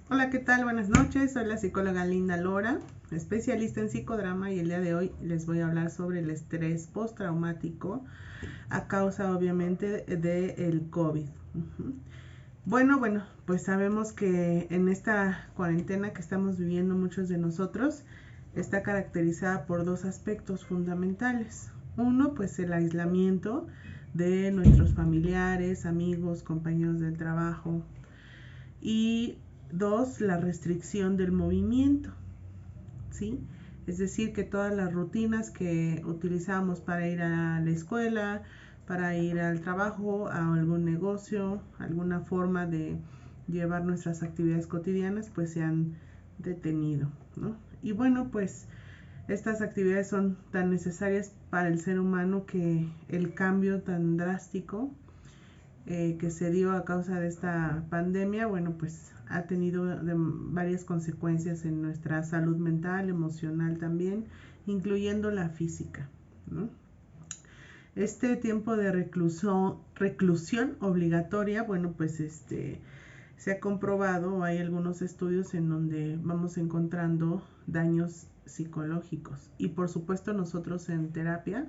Hola, ¿qué tal? Buenas noches. Soy la psicóloga Linda Lora, especialista en psicodrama, y el día de hoy les voy a hablar sobre el estrés postraumático a causa obviamente del COVID. Pues sabemos que en esta cuarentena que estamos viviendo muchos de nosotros está caracterizada por dos aspectos fundamentales. Uno, pues el aislamiento de nuestros familiares, amigos, compañeros del trabajo, y dos, la restricción del movimiento, ¿sí? Es decir, que todas las rutinas que utilizamos para ir a la escuela, para ir al trabajo, a algún negocio, alguna forma de llevar nuestras actividades cotidianas, pues se han detenido, ¿no? Y bueno, pues estas actividades son tan necesarias para el ser humano que el cambio tan drástico que se dio a causa de esta pandemia, bueno, pues ha tenido varias consecuencias en nuestra salud mental, emocional también, incluyendo la física, ¿no? Este tiempo de reclusión obligatoria, bueno, pues se ha comprobado, hay algunos estudios en donde vamos encontrando daños psicológicos, y por supuesto nosotros en terapia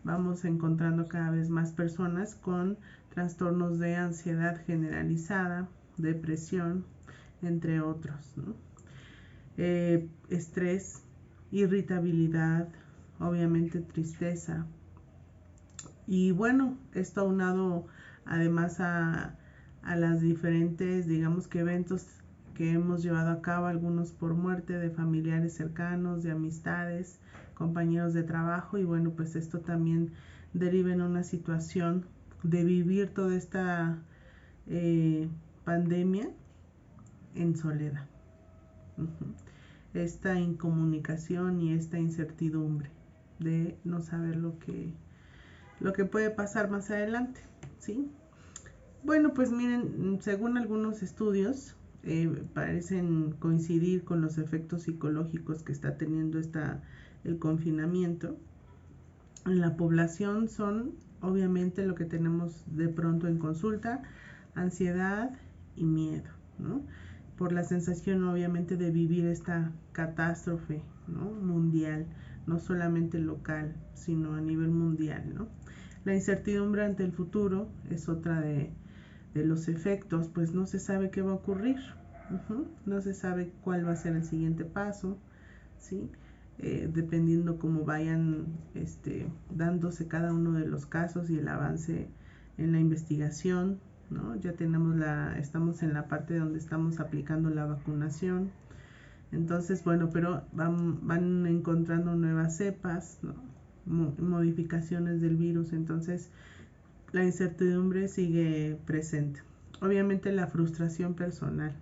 vamos encontrando cada vez más personas con trastornos de ansiedad generalizada, depresión, entre otros, ¿no? Estrés, irritabilidad, obviamente tristeza. Y bueno, esto aunado además a las diferentes, digamos que eventos que hemos llevado a cabo, algunos por muerte de familiares cercanos, de amistades, compañeros de trabajo, y bueno, pues esto también deriva en una situación de vivir toda esta pandemia en soledad. Esta incomunicación y esta incertidumbre de no saber lo que puede pasar más adelante, ¿sí? Bueno, pues miren, según algunos estudios, parecen coincidir con los efectos psicológicos que está teniendo el confinamiento en la población. Son obviamente lo que tenemos de pronto en consulta: ansiedad y miedo, ¿no? Por la sensación obviamente de vivir esta catástrofe, ¿no? Mundial, no solamente local, sino a nivel mundial, ¿no? La incertidumbre ante el futuro es otra de los efectos, pues no se sabe qué va a ocurrir, no se sabe cuál va a ser el siguiente paso, ¿sí? Dependiendo cómo vayan dándose cada uno de los casos y el avance en la investigación, ¿no? Ya estamos en la parte donde estamos aplicando la vacunación. Entonces, bueno, pero van encontrando nuevas cepas, ¿no? Modificaciones del virus. Entonces la incertidumbre sigue presente. Obviamente la frustración personal.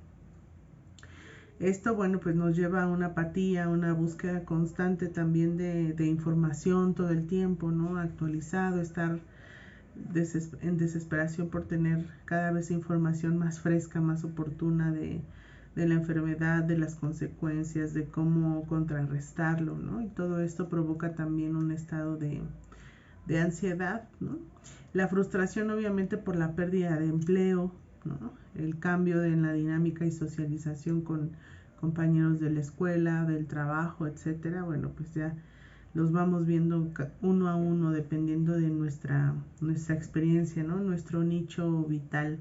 Esto, bueno, pues nos lleva a una apatía, una búsqueda constante también de información todo el tiempo, ¿no? Actualizado, estar en desesperación por tener cada vez información más fresca, más oportuna de la enfermedad, de las consecuencias, de cómo contrarrestarlo, ¿no? Y todo esto provoca también un estado de ansiedad, ¿no? La frustración obviamente por la pérdida de empleo, ¿no? El cambio en la dinámica y socialización con compañeros de la escuela, del trabajo, etcétera. Bueno, pues ya los vamos viendo uno a uno dependiendo de nuestra experiencia, ¿no? Nuestro nicho vital.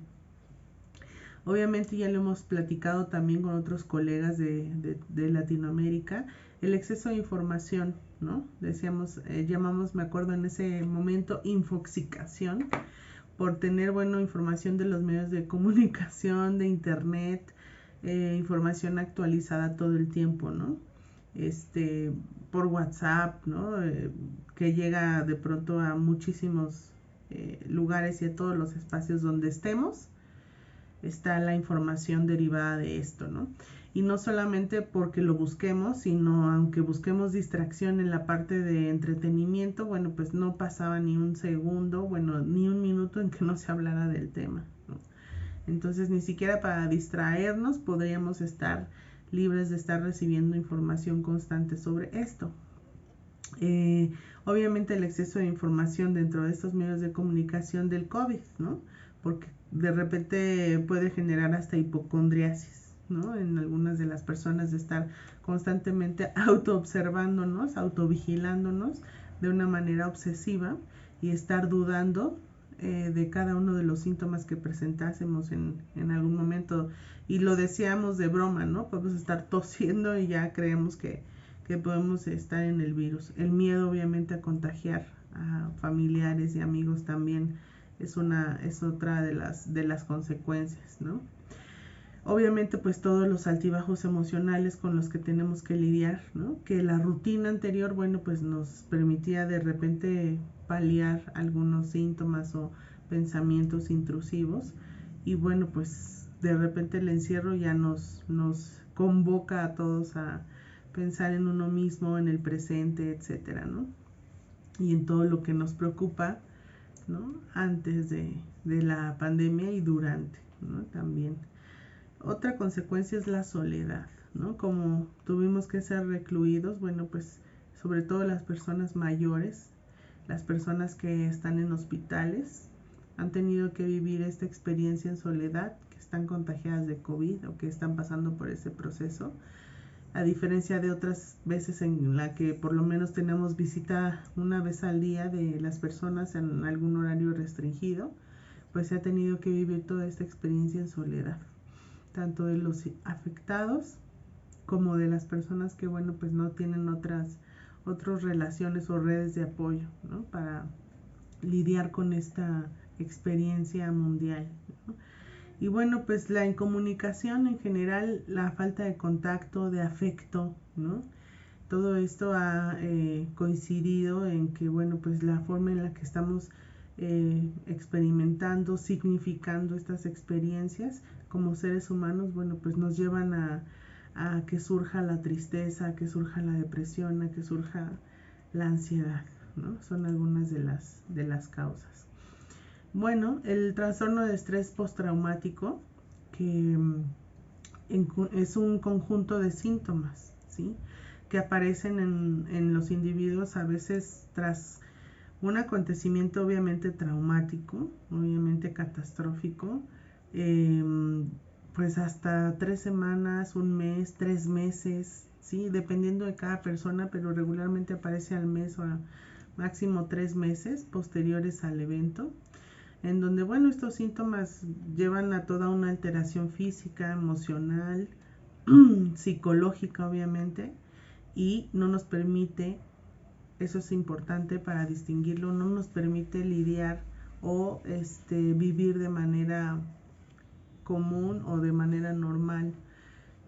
Obviamente ya lo hemos platicado también con otros colegas de Latinoamérica, el exceso de información, ¿no? Decíamos, llamamos, me acuerdo en ese momento, infoxicación, por tener, bueno, información de los medios de comunicación, de internet, información actualizada todo el tiempo, ¿no? Por WhatsApp, ¿no? Que llega de pronto a muchísimos lugares y a todos los espacios donde estemos está la información derivada de esto, ¿no? Y no solamente porque lo busquemos, sino aunque busquemos distracción en la parte de entretenimiento, bueno, pues no pasaba ni un segundo, bueno, ni un minuto en que no se hablara del tema, ¿no? Entonces ni siquiera para distraernos podríamos estar libres de estar recibiendo información constante sobre esto. Obviamente el exceso de información dentro de estos medios de comunicación del COVID, ¿no? Porque de repente puede generar hasta hipocondriasis, ¿no? En algunas de las personas de estar constantemente autoobservándonos, autovigilándonos de una manera obsesiva y estar dudando de cada uno de los síntomas que presentásemos en algún momento. Y lo decíamos de broma, ¿no? Podemos estar tosiendo y ya creemos que podemos estar en el virus. El miedo obviamente a contagiar a familiares y amigos también es otra de las consecuencias, ¿no? Obviamente pues todos los altibajos emocionales con los que tenemos que lidiar, ¿no? Que la rutina anterior, bueno, pues nos permitía de repente paliar algunos síntomas o pensamientos intrusivos, y bueno, pues de repente el encierro ya nos convoca a todos a pensar en uno mismo, en el presente, etcétera, ¿no? Y en todo lo que nos preocupa, ¿no? Antes de la pandemia y durante, ¿no? También. Otra consecuencia es la soledad, ¿no? Como tuvimos que ser recluidos, bueno, pues sobre todo las personas mayores, las personas que están en hospitales, han tenido que vivir esta experiencia en soledad, que están contagiadas de COVID o que están pasando por ese proceso. A diferencia de otras veces en la que por lo menos tenemos visita una vez al día de las personas en algún horario restringido, pues se ha tenido que vivir toda esta experiencia en soledad, tanto de los afectados como de las personas que, bueno, pues no tienen otras relaciones o redes de apoyo, ¿no? Para lidiar con esta experiencia mundial, ¿no? Y bueno, pues la incomunicación en general, la falta de contacto, de afecto, ¿no? Todo esto ha coincidido en que, bueno, pues la forma en la que estamos experimentando, significando estas experiencias como seres humanos, bueno, pues nos llevan a que surja la tristeza, a que surja la depresión, a que surja la ansiedad, ¿no? Son algunas de las causas. Bueno, el trastorno de estrés postraumático, que es un conjunto de síntomas, ¿sí? Que aparecen en los individuos a veces tras un acontecimiento obviamente traumático, obviamente catastrófico, pues hasta 3 semanas, un mes, 3 meses, ¿sí? Dependiendo de cada persona, pero regularmente aparece al mes o a máximo 3 meses posteriores al evento, en donde, bueno, estos síntomas llevan a toda una alteración física, emocional, psicológica obviamente, y no nos permite, eso es importante para distinguirlo, no nos permite lidiar o vivir de manera común o de manera normal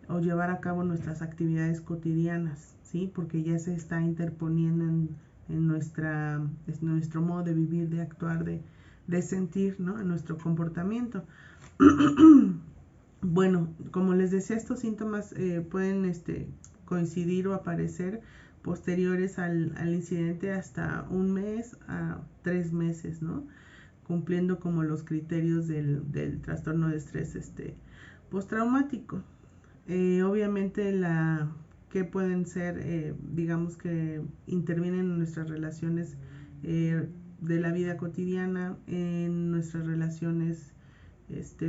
o llevar a cabo nuestras actividades cotidianas, ¿sí? Porque ya se está interponiendo en nuestro modo de vivir, de actuar, de sentir, ¿no? En nuestro comportamiento. Bueno, como les decía, estos síntomas pueden coincidir o aparecer posteriores al incidente hasta un mes a 3 meses, ¿no? Cumpliendo como los criterios del trastorno de estrés postraumático. Obviamente que pueden ser, digamos que intervienen en nuestras relaciones de la vida cotidiana, en nuestras relaciones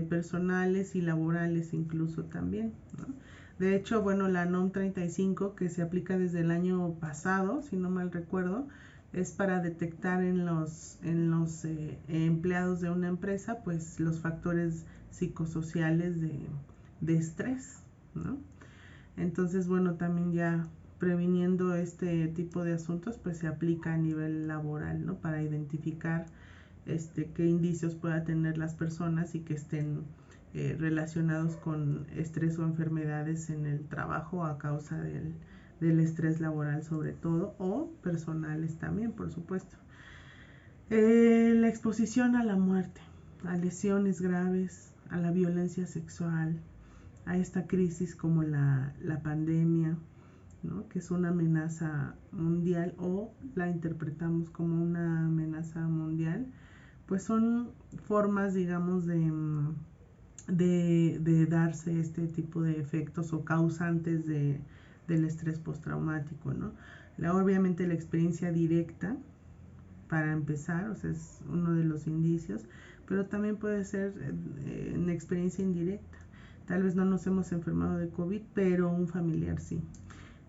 personales y laborales incluso también, ¿no? De hecho, bueno, la NOM 35, que se aplica desde el año pasado, si no mal recuerdo, es para detectar en los empleados de una empresa, pues los factores psicosociales de estrés, ¿no? Entonces, bueno, también ya previniendo este tipo de asuntos, pues se aplica a nivel laboral, ¿no? Para identificar qué indicios pueda tener las personas y que estén relacionados con estrés o enfermedades en el trabajo a causa del estrés laboral sobre todo, o personales también, por supuesto. La exposición a la muerte, a lesiones graves, a la violencia sexual, a esta crisis como la pandemia, ¿no? Que es una amenaza mundial o la interpretamos como una amenaza mundial, pues son formas, digamos, de darse este tipo de efectos o causantes del estrés postraumático, ¿no? Obviamente la experiencia directa, para empezar, o sea, es uno de los indicios, pero también puede ser en experiencia indirecta. Tal vez no nos hemos enfermado de COVID, pero un familiar sí.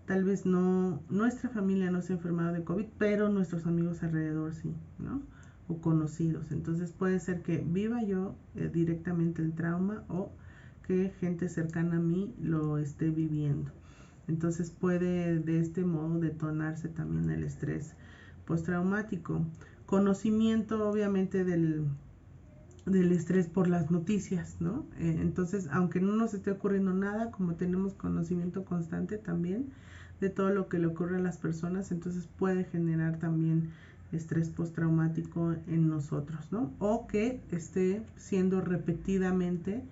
Tal vez no, nuestra familia no se ha enfermado de COVID, pero nuestros amigos alrededor sí, ¿no? O conocidos. Entonces puede ser que viva yo directamente el trauma o que gente cercana a mí lo esté viviendo. Entonces puede de este modo detonarse también el estrés postraumático. Conocimiento obviamente del estrés por las noticias, ¿no? Entonces, aunque no nos esté ocurriendo nada, como tenemos conocimiento constante también de todo lo que le ocurre a las personas, entonces puede generar también estrés postraumático en nosotros, ¿no? O que esté siendo repetidamente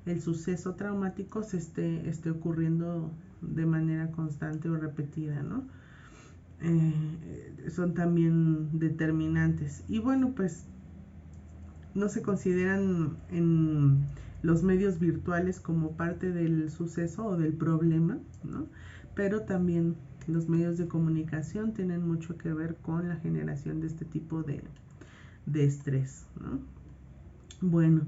el suceso traumático se esté ocurriendo de manera constante o repetida, ¿no? Son también determinantes. Y bueno, pues no se consideran en los medios virtuales como parte del suceso o del problema, ¿no? Pero también los medios de comunicación tienen mucho que ver con la generación de este tipo de estrés, ¿no? Bueno,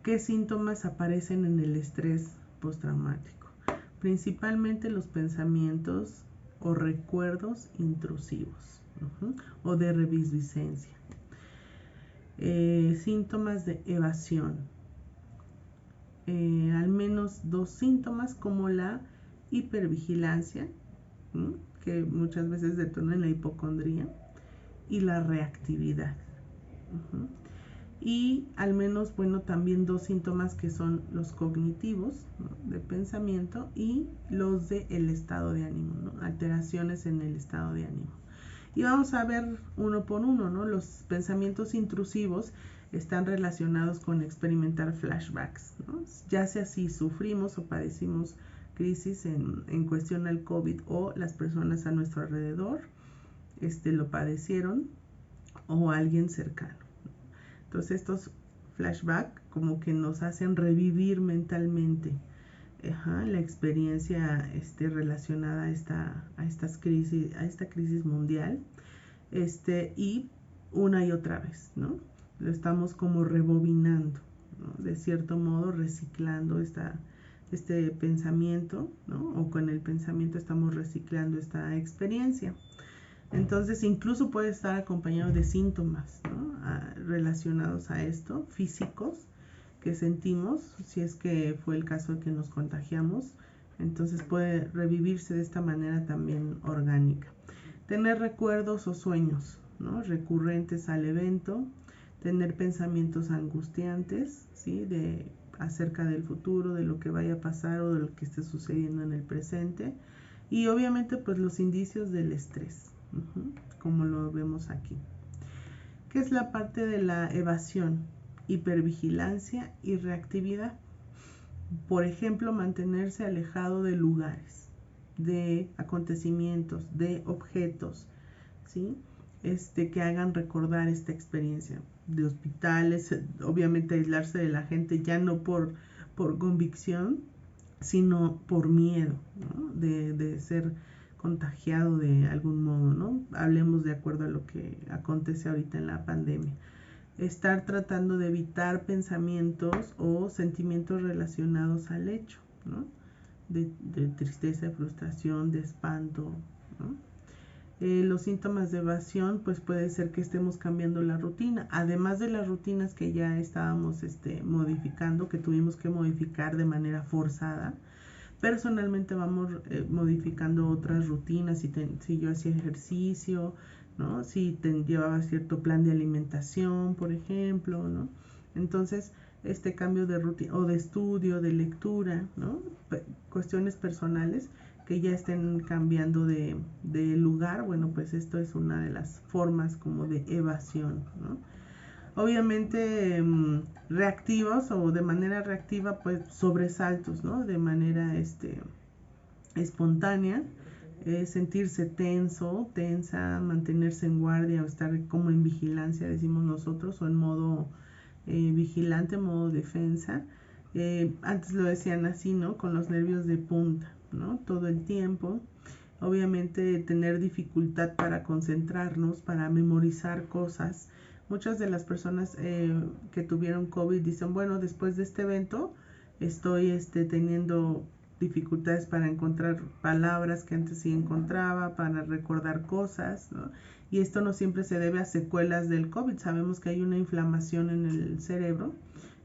¿qué síntomas aparecen en el estrés postraumático? Principalmente los pensamientos o recuerdos intrusivos, o de reviviscencia. Síntomas de evasión. Al menos 2 síntomas como la hipervigilancia, que muchas veces detona la hipocondría, y la reactividad. Y al menos, bueno, también 2 síntomas que son los cognitivos, ¿no? De pensamiento, y los de el estado de ánimo, ¿no? Alteraciones en el estado de ánimo. Y vamos a ver uno por uno, ¿no? Los pensamientos intrusivos están relacionados con experimentar flashbacks, ¿no? Ya sea si sufrimos o padecimos crisis en cuestión al COVID o las personas a nuestro alrededor lo padecieron o alguien cercano. Entonces estos flashbacks como que nos hacen revivir mentalmente la experiencia relacionada a esta crisis mundial, y una y otra vez, ¿no? Lo estamos como rebobinando, ¿no? De cierto modo reciclando este pensamiento, ¿no? O con el pensamiento estamos reciclando esta experiencia. Entonces incluso puede estar acompañado de síntomas, ¿no? Relacionados a esto, físicos, que sentimos, si es que fue el caso de que nos contagiamos, entonces puede revivirse de esta manera también orgánica. Tener recuerdos o sueños, ¿no? Recurrentes al evento, tener pensamientos angustiantes, ¿sí? Acerca del futuro, de lo que vaya a pasar o de lo que esté sucediendo en el presente, y obviamente pues los indicios del estrés, como lo vemos aquí. ¿Qué es la parte de la evasión? Hipervigilancia y reactividad. Por ejemplo, mantenerse alejado de lugares, de acontecimientos, de objetos, ¿sí? Que hagan recordar esta experiencia de hospitales, obviamente aislarse de la gente ya no por convicción, sino por miedo, ¿no? De ser contagiado de algún modo, ¿no? Hablemos de acuerdo a lo que acontece ahorita en la pandemia. Estar tratando de evitar pensamientos o sentimientos relacionados al hecho, ¿no? De tristeza, de frustración, de espanto, ¿no? Los síntomas de evasión, pues puede ser que estemos cambiando la rutina, además de las rutinas que ya estábamos modificando, que tuvimos que modificar de manera forzada. Personalmente vamos modificando otras rutinas, si yo hacía ejercicio, ¿no? Si llevaba cierto plan de alimentación, por ejemplo, ¿no? Entonces, este cambio de rutina o de estudio, de lectura, ¿no? Cuestiones personales que ya estén cambiando de lugar, bueno, pues esto es una de las formas como de evasión, ¿no? Obviamente reactivos o de manera reactiva, pues sobresaltos, ¿no? De manera espontánea, sentirse tenso, tensa, mantenerse en guardia o estar como en vigilancia, decimos nosotros, o en modo vigilante, modo defensa. Antes lo decían así, ¿no? Con los nervios de punta, ¿no? Todo el tiempo. Obviamente tener dificultad para concentrarnos, para memorizar cosas. Muchas de las personas que tuvieron COVID dicen, bueno, después de este evento estoy teniendo dificultades para encontrar palabras que antes sí encontraba, para recordar cosas, ¿no? Y esto no siempre se debe a secuelas del COVID. Sabemos que hay una inflamación en el cerebro,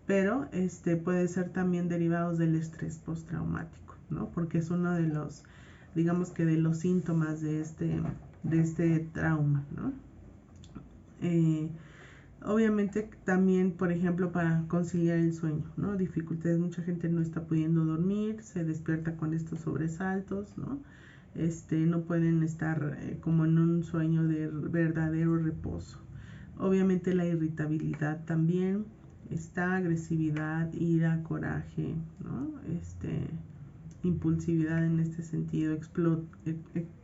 pero puede ser también derivados del estrés postraumático, ¿no? Porque es uno de los, digamos que de los síntomas de este trauma, ¿no? Obviamente también, por ejemplo, para conciliar el sueño, ¿no? Dificultades, mucha gente no está pudiendo dormir, se despierta con estos sobresaltos, ¿no? No pueden estar como en un sueño de verdadero reposo. Obviamente la irritabilidad también está, agresividad, ira, coraje, ¿no? Impulsividad en este sentido,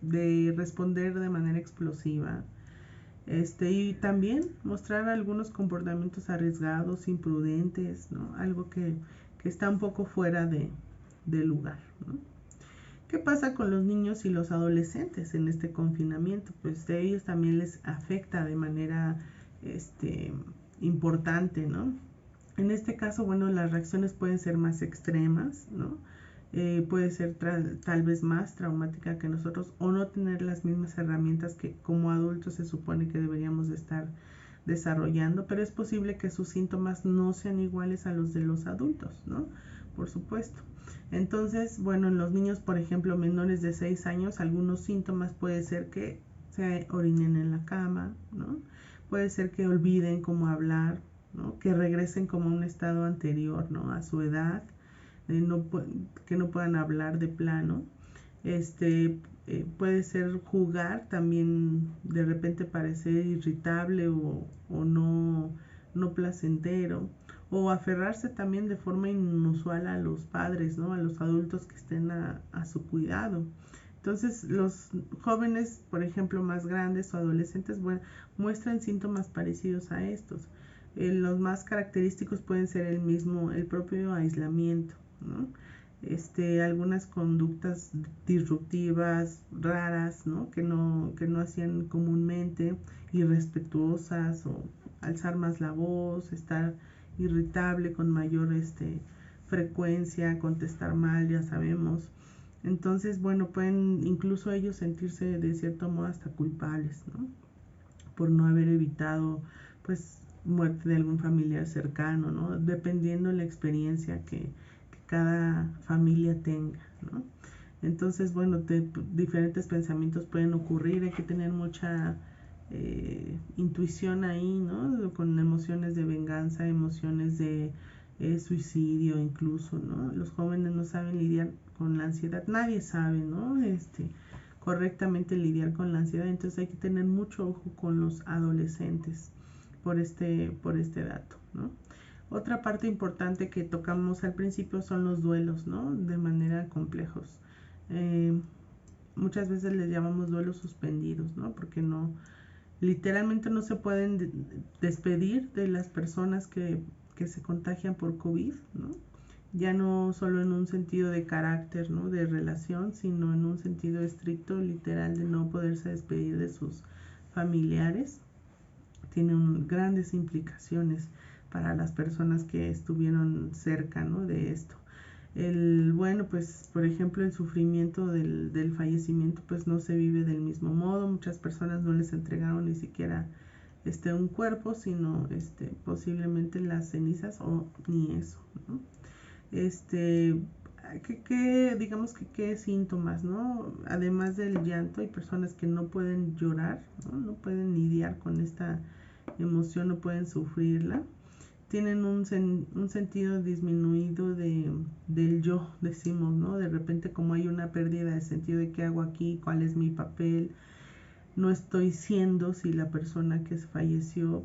de responder de manera explosiva. Y también mostrar algunos comportamientos arriesgados, imprudentes, ¿no? Algo que está un poco fuera de lugar, ¿no? ¿Qué pasa con los niños y los adolescentes en este confinamiento? Pues de ellos también les afecta de manera importante, ¿no? En este caso, bueno, las reacciones pueden ser más extremas, ¿no? Puede ser tal vez más traumática que nosotros, o no tener las mismas herramientas que como adultos se supone que deberíamos de estar desarrollando, pero es posible que sus síntomas no sean iguales a los de los adultos, ¿no? Por supuesto. Entonces, bueno, en los niños, por ejemplo, menores de 6 años, algunos síntomas puede ser que se orinen en la cama, ¿no? Puede ser que olviden cómo hablar, ¿no? Que regresen como a un estado anterior, ¿no? A su edad, que no puedan hablar de plano. Puede ser jugar también, de repente parecer irritable o no placentero, o aferrarse también de forma inusual a los padres, ¿no? A los adultos que estén a su cuidado. Entonces, los jóvenes, por ejemplo, más grandes o adolescentes, bueno, muestran síntomas parecidos a estos. Los más característicos pueden ser el propio aislamiento, ¿no? Algunas conductas disruptivas, raras, ¿no? Que no hacían comúnmente, irrespetuosas, o alzar más la voz, estar irritable con mayor frecuencia, contestar mal, ya sabemos. Entonces, bueno, pueden incluso ellos sentirse de cierto modo hasta culpables, ¿no? Por no haber evitado, pues, muerte de algún familiar cercano, ¿no? Dependiendo de la experiencia que cada familia tenga, ¿no? Entonces, bueno, diferentes pensamientos pueden ocurrir, hay que tener mucha intuición ahí, ¿no? Con emociones de venganza, emociones de suicidio incluso, ¿no? Los jóvenes no saben lidiar con la ansiedad, nadie sabe, ¿no? Correctamente lidiar con la ansiedad, entonces hay que tener mucho ojo con los adolescentes por este dato, ¿no? Otra parte importante que tocamos al principio son los duelos, ¿no? De manera complejos. Muchas veces les llamamos duelos suspendidos, ¿no? Porque literalmente no se pueden despedir de las personas que se contagian por COVID, ¿no? Ya no solo en un sentido de carácter, ¿no? De relación, sino en un sentido estricto, literal, de no poderse despedir de sus familiares. Tiene grandes implicaciones para las personas que estuvieron cerca, ¿no? De esto. Bueno, pues, por ejemplo, el sufrimiento del fallecimiento, pues no se vive del mismo modo. Muchas personas no les entregaron ni siquiera un cuerpo, sino posiblemente las cenizas, o ni eso, ¿no? Digamos que qué síntomas, ¿no? Además del llanto, hay personas que no pueden llorar, ¿no? No pueden lidiar con esta emoción, no pueden sufrirla. Tienen un sentido disminuido del yo, decimos, ¿no? De repente, como hay una pérdida de sentido de qué hago aquí, cuál es mi papel, no estoy siendo si la persona que falleció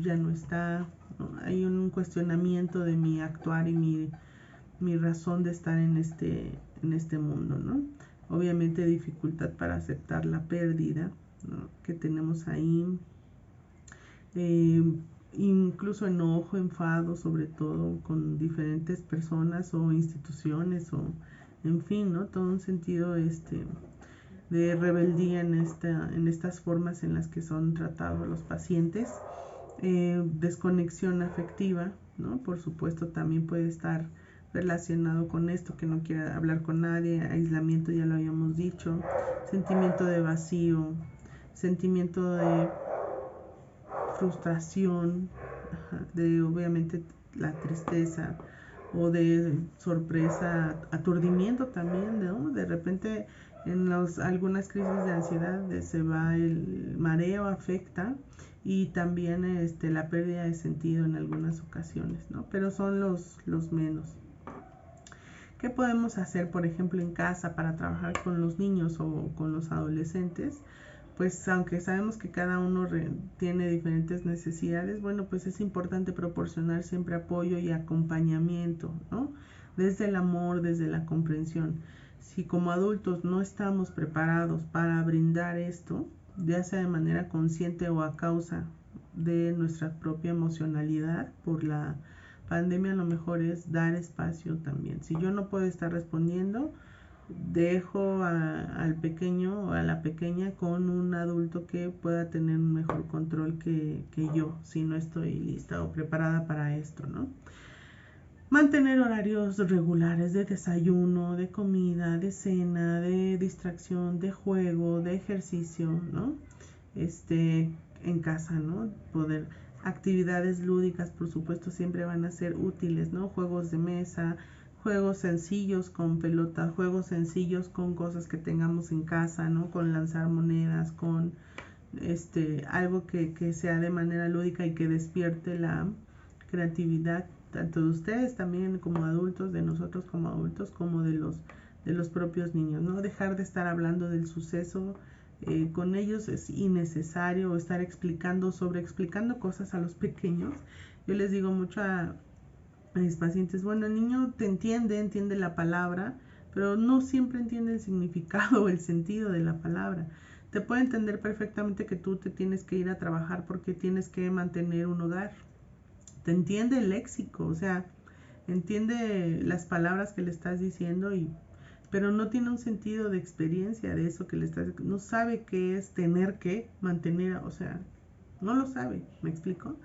ya no está, ¿no? Hay un cuestionamiento de mi actuar y mi razón de estar en este mundo, ¿no? Obviamente dificultad para aceptar la pérdida, ¿no? Que tenemos ahí. Incluso enojo, enfado, sobre todo con diferentes personas o instituciones, o en fin, ¿no? Todo un sentido de rebeldía en estas formas en las que son tratados los pacientes. Desconexión afectiva, ¿no? Por supuesto, también puede estar relacionado con esto, que no quiere hablar con nadie, aislamiento, ya lo habíamos dicho, sentimiento de vacío, sentimiento de frustración, de obviamente la tristeza o de sorpresa, aturdimiento también, ¿no? De repente en algunas crisis de ansiedad se va el mareo, afecta, y también la pérdida de sentido en algunas ocasiones, ¿no? Pero son los menos. ¿Qué podemos hacer, por ejemplo, en casa para trabajar con los niños o con los adolescentes? Pues aunque sabemos que cada uno tiene diferentes necesidades, bueno, pues es importante proporcionar siempre apoyo y acompañamiento, ¿no? Desde el amor, desde la comprensión. Si como adultos no estamos preparados para brindar esto, ya sea de manera consciente o a causa de nuestra propia emocionalidad por la pandemia, a lo mejor es dar espacio también. Si yo no puedo estar respondiendo, dejo al pequeño o a la pequeña con un adulto que pueda tener un mejor control que yo, si no estoy lista o preparada para esto, ¿no? Mantener horarios regulares de desayuno, de comida, de cena, de distracción, de juego, de ejercicio, ¿no? En casa, ¿no? Poder actividades lúdicas, por supuesto, siempre van a ser útiles, ¿no? Juegos de mesa, juegos sencillos con pelota, juegos sencillos con cosas que tengamos en casa, ¿no? Con lanzar monedas, con algo que sea de manera lúdica y que despierte la creatividad tanto de ustedes también como adultos, de nosotros como adultos, como de los propios niños, ¿no? Dejar de estar hablando del suceso con ellos es innecesario, o estar sobreexplicando cosas a los pequeños. Yo les digo mucho a mis pacientes, bueno, el niño te entiende la palabra, pero no siempre entiende el significado o el sentido de la palabra. Te puede entender perfectamente que tú te tienes que ir a trabajar porque tienes que mantener un hogar. Te entiende el léxico, o sea, entiende las palabras que le estás diciendo, pero no tiene un sentido de experiencia de eso que le estás diciendo. No sabe qué es tener que mantener, o sea, no lo sabe, ¿me explico?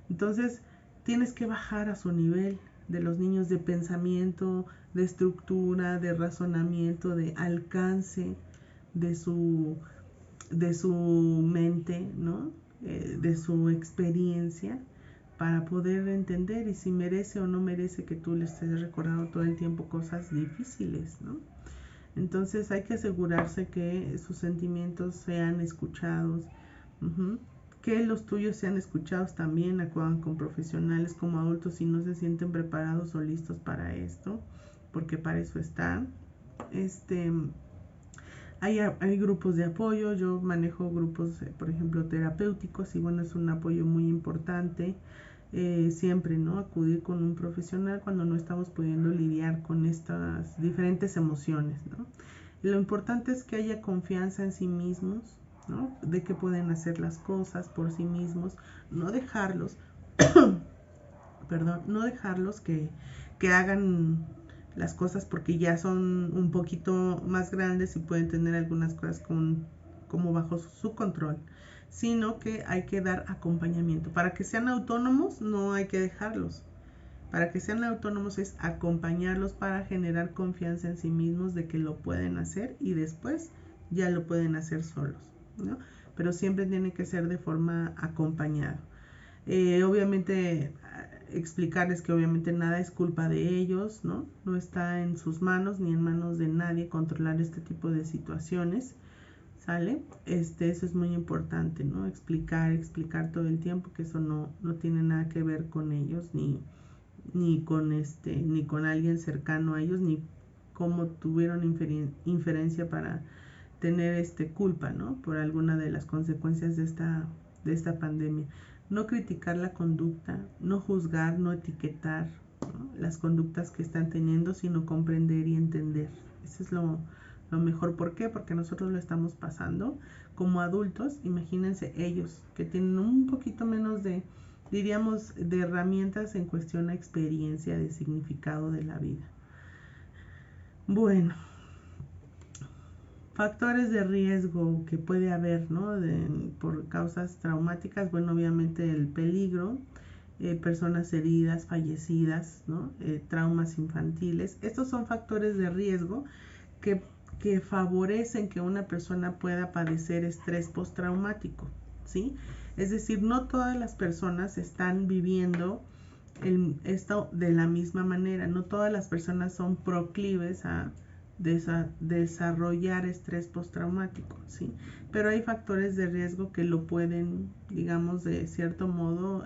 Entonces, tienes que bajar a su nivel de los niños de pensamiento, de estructura, de razonamiento, de alcance de su, de su mente, ¿no? De su experiencia, para poder entender y si merece o no merece que tú le estés recordando todo el tiempo cosas difíciles, ¿no? Entonces hay que asegurarse que sus sentimientos sean escuchados, que los tuyos sean escuchados también. Acudan con profesionales como adultos si no se sienten preparados o listos para esto, porque para eso está. Hay grupos de apoyo, yo manejo grupos, por ejemplo, terapéuticos, y bueno, es un apoyo muy importante. Siempre, ¿no? Acudir con un profesional cuando no estamos pudiendo lidiar con estas diferentes emociones, ¿no? Lo importante es que haya confianza en sí mismos, ¿no? De que pueden hacer las cosas por sí mismos, no dejarlos, perdón, no dejarlos que hagan las cosas porque ya son un poquito más grandes y pueden tener algunas cosas como bajo su control, sino que hay que dar acompañamiento. Para que sean autónomos no hay que dejarlos. Para que sean autónomos es acompañarlos para generar confianza en sí mismos de que lo pueden hacer y después ya lo pueden hacer solos, ¿no? Pero siempre tiene que ser de forma acompañada. Obviamente explicarles que obviamente nada es culpa de ellos, ¿no? No está en sus manos ni en manos de nadie controlar este tipo de situaciones, ¿sale? Eso es muy importante, ¿no? Explicar todo el tiempo que eso no tiene nada que ver con ellos, ni con alguien cercano a ellos, ni cómo tuvieron inferencia para tener culpa, ¿no? Por alguna de las consecuencias de esta pandemia. No criticar la conducta, no juzgar, no etiquetar, ¿no? Las conductas que están teniendo, sino comprender y entender. Eso es lo mejor. ¿Por qué? Porque nosotros lo estamos pasando como adultos. Imagínense ellos que tienen un poquito menos diríamos, de herramientas en cuestión a experiencia, de significado de la vida. Bueno, factores de riesgo que puede haber, ¿no? Por causas traumáticas, bueno, obviamente el peligro, personas heridas, fallecidas, ¿no? Traumas infantiles. Estos son factores de riesgo que favorecen que una persona pueda padecer estrés postraumático, ¿sí? Es decir, no todas las personas están viviendo esto de la misma manera, no todas las personas son proclives a desarrollar estrés postraumático, ¿sí? Pero hay factores de riesgo que lo pueden, digamos, de cierto modo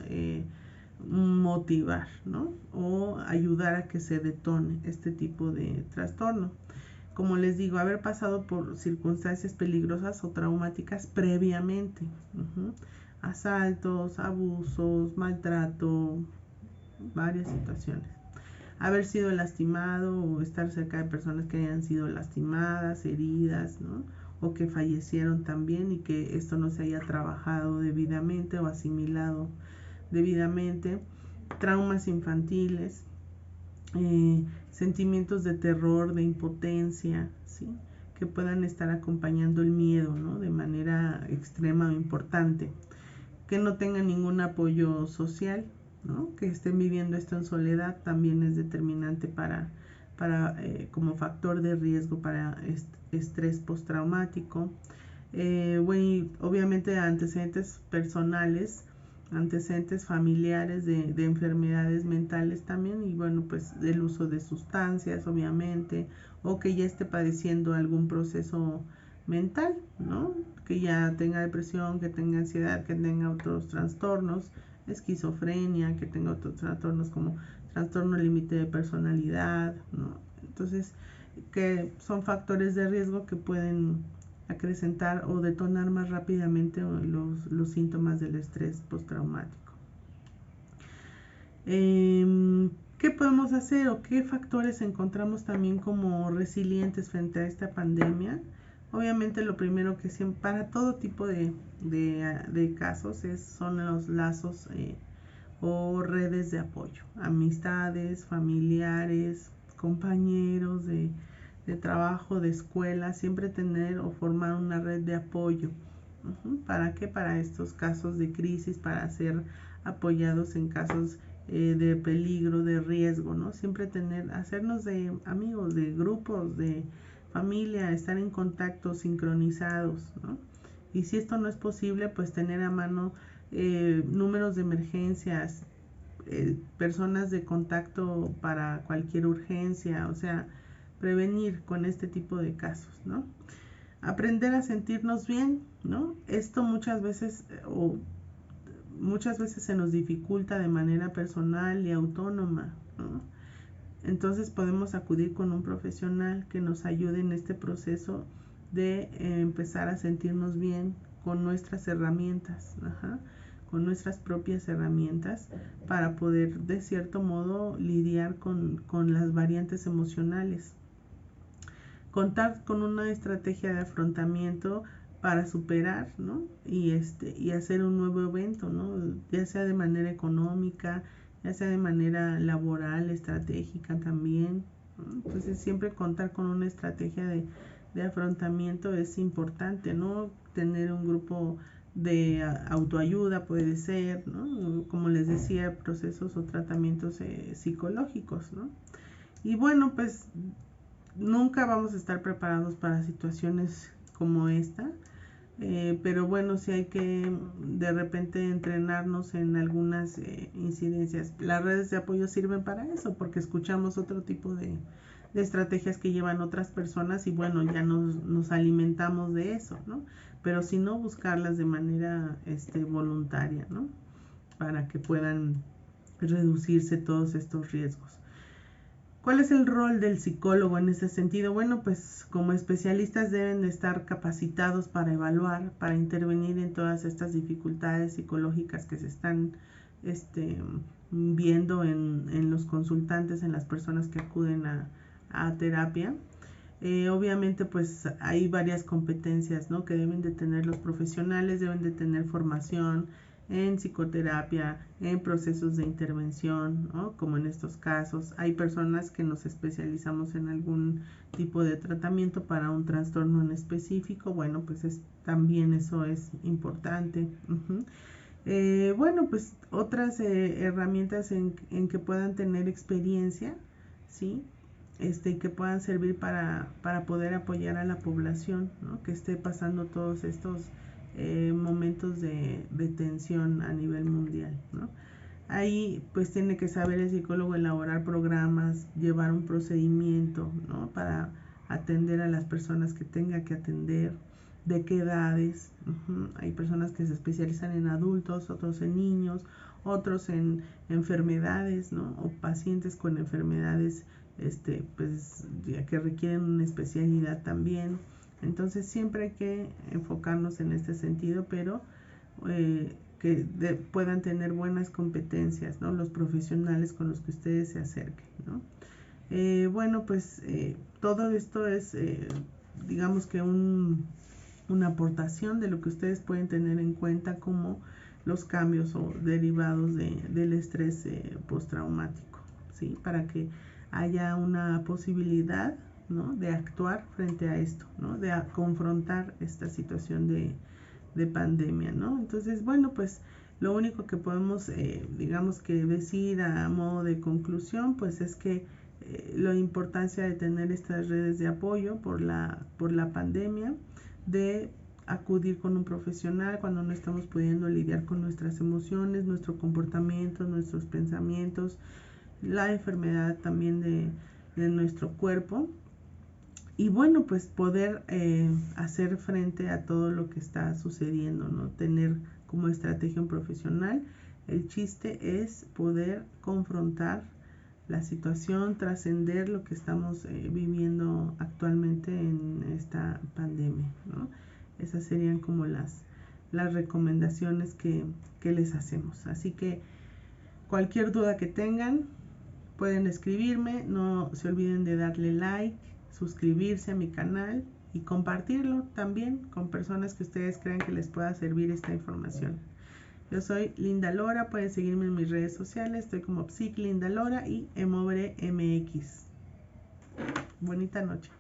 motivar, ¿no? O ayudar a que se detone este tipo de trastorno. Como les digo, haber pasado por circunstancias peligrosas o traumáticas previamente, asaltos, abusos, maltrato, varias situaciones. Haber sido lastimado o estar cerca de personas que hayan sido lastimadas, heridas, ¿no? O que fallecieron también y que esto no se haya trabajado debidamente o asimilado debidamente. Traumas infantiles, sentimientos de terror, de impotencia, ¿sí? Que puedan estar acompañando el miedo, ¿no? De manera extrema o importante. Que no tengan ningún apoyo social, ¿no? Que estén viviendo esto en soledad también es determinante para como factor de riesgo para estrés postraumático. Bueno, obviamente antecedentes personales, antecedentes familiares de enfermedades mentales también, y bueno, pues el uso de sustancias, obviamente, o que ya esté padeciendo algún proceso mental, ¿no? Que ya tenga depresión, que tenga ansiedad, que tenga otros trastornos, esquizofrenia, que tenga otros trastornos como trastorno límite de personalidad, ¿no? Entonces, que son factores de riesgo que pueden acrecentar o detonar más rápidamente los síntomas del estrés postraumático. ¿Qué podemos hacer o qué factores encontramos también como resilientes frente a esta pandemia? Obviamente lo primero que siempre, para todo tipo de casos son los lazos o redes de apoyo, amistades, familiares, compañeros de trabajo, de escuela, siempre tener o formar una red de apoyo. ¿Para qué? Para estos casos de crisis, para ser apoyados en casos de peligro, de riesgo, ¿no? Siempre hacernos de amigos, de grupos, de familia, estar en contacto, sincronizados, ¿no? Y si esto no es posible, pues tener a mano números de emergencias, personas de contacto para cualquier urgencia, o sea, prevenir con este tipo de casos, ¿no? Aprender a sentirnos bien, ¿no? Esto muchas veces se nos dificulta de manera personal y autónoma, ¿no? Entonces podemos acudir con un profesional que nos ayude en este proceso de empezar a sentirnos bien con nuestras herramientas, con nuestras propias herramientas para poder de cierto modo lidiar con las variantes emocionales. Contar con una estrategia de afrontamiento para superar, ¿no? Y hacer un nuevo evento, ¿no? Ya sea de manera económica, ya sea de manera laboral, estratégica también, ¿no? Entonces siempre contar con una estrategia de afrontamiento es importante, ¿no? Tener un grupo de autoayuda puede ser, ¿no? Como les decía, procesos o tratamientos psicológicos, ¿no? Y bueno, pues nunca vamos a estar preparados para situaciones como esta, pero bueno, sí hay que de repente entrenarnos en algunas incidencias. Las redes de apoyo sirven para eso, porque escuchamos otro tipo de estrategias que llevan otras personas y bueno, ya nos alimentamos de eso, ¿no? Pero si no, buscarlas de manera voluntaria, ¿no? Para que puedan reducirse todos estos riesgos. ¿Cuál es el rol del psicólogo en ese sentido? Bueno, pues como especialistas deben de estar capacitados para evaluar, para intervenir en todas estas dificultades psicológicas que se están viendo en los consultantes, en las personas que acuden a terapia. Obviamente pues hay varias competencias, ¿no? Que deben de tener los profesionales, deben de tener formación en psicoterapia, en procesos de intervención, ¿no? Como en estos casos. Hay personas que nos especializamos en algún tipo de tratamiento para un trastorno en específico. Bueno, pues también eso es importante. Bueno, pues otras herramientas en que puedan tener experiencia, ¿sí? Que puedan servir para poder apoyar a la población, ¿no? Que esté pasando todos estos momentos de tensión a nivel mundial, ¿no? Ahí pues tiene que saber el psicólogo elaborar programas, llevar un procedimiento, ¿no? Para atender a las personas que tenga que atender, de qué edades. Hay personas que se especializan en adultos, otros en niños, otros en enfermedades, ¿no? O pacientes con enfermedades pues ya que requieren una especialidad también. Entonces siempre hay que enfocarnos en este sentido, pero que puedan tener buenas competencias, ¿no? Los profesionales con los que ustedes se acerquen, ¿no? Bueno, pues todo esto es, digamos que una aportación de lo que ustedes pueden tener en cuenta como los cambios o derivados del estrés postraumático, ¿sí? Para que haya una posibilidad, ¿no? De actuar frente a esto, ¿no? De confrontar esta situación de pandemia, ¿no? Entonces, bueno, pues lo único que podemos, digamos que decir a modo de conclusión, pues es que la importancia de tener estas redes de apoyo por la pandemia, de acudir con un profesional cuando no estamos pudiendo lidiar con nuestras emociones, nuestro comportamiento, nuestros pensamientos, la enfermedad también de nuestro cuerpo. Y bueno, pues poder hacer frente a todo lo que está sucediendo, ¿no? Tener como estrategia un profesional. El chiste es poder confrontar la situación, trascender lo que estamos viviendo actualmente en esta pandemia, ¿no? Esas serían como las recomendaciones que les hacemos. Así que cualquier duda que tengan, pueden escribirme. No se olviden de darle like, suscribirse a mi canal y compartirlo también con personas que ustedes crean que les pueda servir esta información. Yo soy Linda Lora, pueden seguirme en mis redes sociales, estoy como PsicLindaLora y Emobre MX. Bonita noche.